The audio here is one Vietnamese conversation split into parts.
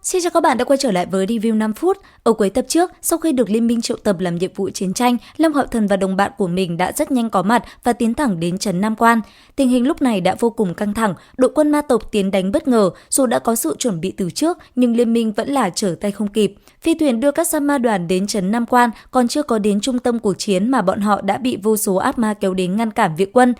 Xin chào các bạn đã quay trở lại với review 5 phút. Ở cuối tập trước, sau khi được Liên minh triệu tập làm nhiệm vụ chiến tranh, Lâm Hạo Thần và đồng bạn của mình đã rất nhanh có mặt và tiến thẳng đến trấn Nam Quan. Tình hình lúc này đã vô cùng căng thẳng, đội quân ma tộc tiến đánh bất ngờ, dù đã có sự chuẩn bị từ trước nhưng Liên minh vẫn là trở tay không kịp. Phi thuyền đưa các sa ma đoàn đến trấn Nam Quan còn chưa có đến trung tâm cuộc chiến mà bọn họ đã bị vô số ác ma kéo đến ngăn cản viện quân.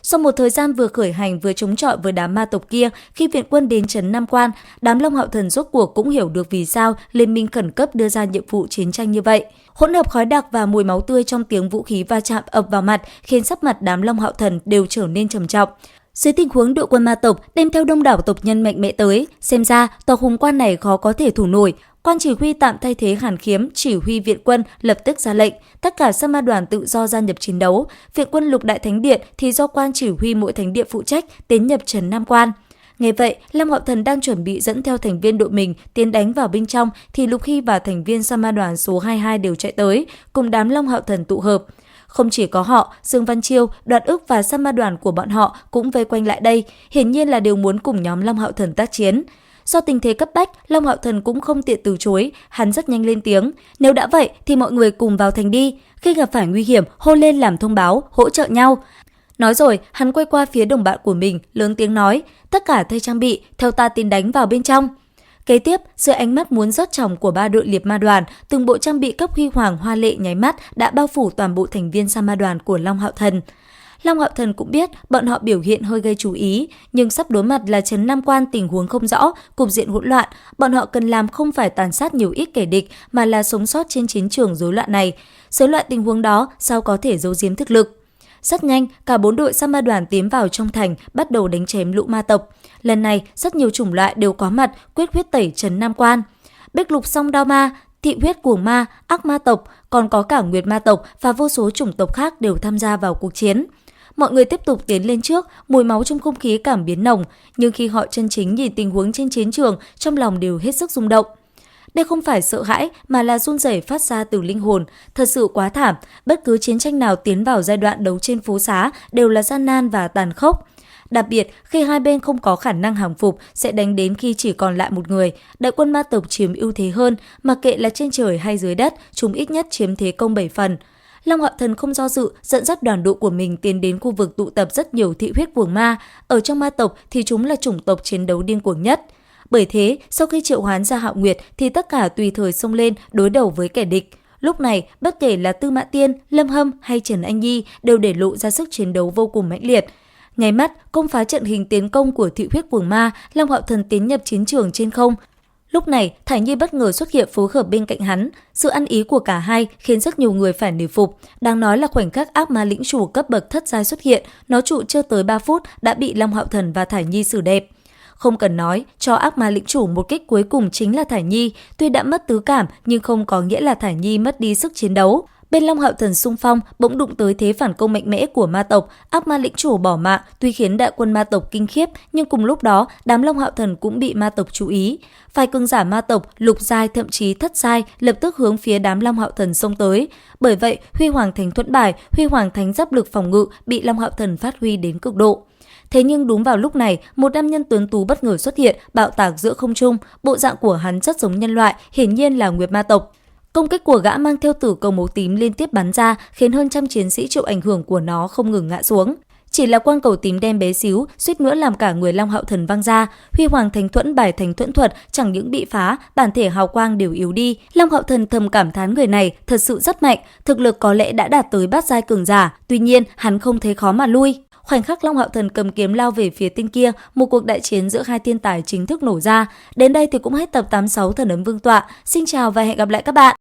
Sau một thời gian vừa khởi hành vừa chống chọi với đám ma tộc kia, khi viện quân đến trấn Nam Quan, đám Long Hạo Thần rốt cuộc cũng hiểu được vì sao Liên minh khẩn cấp đưa ra nhiệm vụ chiến tranh như vậy. Hỗn hợp khói đặc và mùi máu tươi trong tiếng vũ khí va chạm ập vào mặt khiến sắc mặt đám Long Hạo Thần đều trở nên trầm trọng. Dưới tình huống đội quân ma tộc đem theo đông đảo tộc nhân mạnh mẽ tới, xem ra tòa hùng quan này khó có thể thủ nổi. Quan chỉ huy tạm thay thế Hàn Khiếm chỉ huy viện quân lập tức ra lệnh, tất cả sa ma đoàn tự do gia nhập chiến đấu. Viện quân Lục Đại Thánh Điện thì do quan chỉ huy mỗi thánh điện phụ trách tiến nhập trấn Nam Quan. Nghe vậy, Lâm Hạo Thần đang chuẩn bị dẫn theo thành viên đội mình tiến đánh vào bên trong thì Lục Hy và thành viên sa ma đoàn số 22 đều chạy tới, cùng đám Long Hạo Thần tụ hợp. Không chỉ có họ, Dương Văn Chiêu, Đoạt Ức và sa ma đoàn của bọn họ cũng vây quanh lại đây, hiển nhiên là đều muốn cùng nhóm Long Hạo Thần tác chiến. Do tình thế cấp bách, Long Hạo Thần cũng không tiện từ chối, hắn rất nhanh lên tiếng. Nếu đã vậy thì mọi người cùng vào thành đi, khi gặp phải nguy hiểm hô lên làm thông báo, hỗ trợ nhau. Nói rồi, hắn quay qua phía đồng bạn của mình, lớn tiếng nói, tất cả thay trang bị, theo ta tiến đánh vào bên trong. Kế tiếp, dưới ánh mắt muốn rớt tròng của ba đội liệp ma đoàn, từng bộ trang bị cấp huy hoàng hoa lệ nháy mắt đã bao phủ toàn bộ thành viên sa ma đoàn của Long Hạo Thần. Long Hạo Thần cũng biết bọn họ biểu hiện hơi gây chú ý, nhưng sắp đối mặt là trấn Nam Quan tình huống không rõ, cục diện hỗn loạn, bọn họ cần làm không phải tàn sát nhiều ít kẻ địch mà là sống sót trên chiến trường rối loạn này. Dưới loại tình huống đó, sao có thể giấu giếm thực lực? Rất nhanh, cả 4 đội sa ma đoàn tiến vào trong thành, bắt đầu đánh chém lũ ma tộc. Lần này, rất nhiều chủng loại đều có mặt, quyết huyết tẩy trấn Nam Quan. Bích lục song đao ma, thị huyết cuồng ma, ác ma tộc, còn có cả nguyệt ma tộc và vô số chủng tộc khác đều tham gia vào cuộc chiến. Mọi người tiếp tục tiến lên trước, mùi máu trong không khí cảm biến nồng, nhưng khi họ chân chính nhìn tình huống trên chiến trường, trong lòng đều hết sức rung động. Đây không phải sợ hãi mà là run rẩy phát ra từ linh hồn, thật sự quá thảm, bất cứ chiến tranh nào tiến vào giai đoạn đấu trên phố xá đều là gian nan và tàn khốc. Đặc biệt, khi hai bên không có khả năng hàng phục sẽ đánh đến khi chỉ còn lại một người, đại quân ma tộc chiếm ưu thế hơn, mặc kệ là trên trời hay dưới đất, chúng ít nhất chiếm thế công 7 phần. Long Hạo Thần không do dự, dẫn dắt đoàn đội của mình tiến đến khu vực tụ tập rất nhiều thị huyết cuồng ma. Ở trong ma tộc thì chúng là chủng tộc chiến đấu điên cuồng nhất. Bởi thế, sau khi triệu hoán ra Hạo Nguyệt thì tất cả tùy thời xông lên đối đầu với kẻ địch. Lúc này, bất kể là Tư Mã Tiên, Lâm Hâm hay Trần Anh Nhi đều để lộ ra sức chiến đấu vô cùng mãnh liệt. Nháy mắt, công phá trận hình tiến công của thị huyết cuồng ma, Long Hạo Thần tiến nhập chiến trường trên không. Lúc này, Thải Nhi bất ngờ xuất hiện phối hợp bên cạnh hắn. Sự ăn ý của cả hai khiến rất nhiều người phải nể phục. Đáng nói là khoảnh khắc ác ma lĩnh chủ cấp bậc thất giai xuất hiện, nó trụ chưa tới 3 phút đã bị Long Hạo Thần và Thải Nhi xử đẹp. Không cần nói, cho ác ma lĩnh chủ một kích cuối cùng chính là Thải Nhi. Tuy đã mất tứ cảm nhưng không có nghĩa là Thải Nhi mất đi sức chiến đấu. Bên Long Hạo Thần xung phong bỗng đụng tới thế phản công mạnh mẽ của ma tộc, ác ma lĩnh chủ bỏ mạng tuy khiến đại quân ma tộc kinh khiếp, nhưng cùng lúc đó đám Long Hạo Thần cũng bị ma tộc chú ý. Vài cường giả ma tộc lục giai thậm chí thất giai lập tức hướng phía đám Long Hạo Thần xông tới. Bởi vậy, Huy Hoàng Thánh Thuẫn Bài, Huy Hoàng Thánh Giáp Lực phòng ngự bị Long Hạo Thần phát huy đến cực độ. Thế nhưng đúng vào lúc này, một nam nhân tuấn tú bất ngờ xuất hiện, bạo tạc giữa không trung, bộ dạng của hắn rất giống nhân loại, hiển nhiên là nguyệt ma tộc. Công kích của gã mang theo tử cầu màu tím liên tiếp bắn ra, khiến hơn trăm chiến sĩ chịu ảnh hưởng của nó không ngừng ngã xuống. Chỉ là quang cầu tím đen bé xíu, suýt nữa làm cả người Long Hạo Thần văng ra. Huy Hoàng Thánh Thuẫn Bài Thánh Thuẫn Thuật chẳng những bị phá, bản thể hào quang đều yếu đi. Long Hạo Thần thầm cảm thán người này thật sự rất mạnh, thực lực có lẽ đã đạt tới bát giai cường giả. Tuy nhiên, hắn không thấy khó mà lui. Khoảnh khắc Long Hạo Thần cầm kiếm lao về phía tên kia, một cuộc đại chiến giữa hai thiên tài chính thức nổ ra. Đến đây thì cũng hết tập 86 Thần Ấm Vương Tọa. Xin chào và hẹn gặp lại các bạn!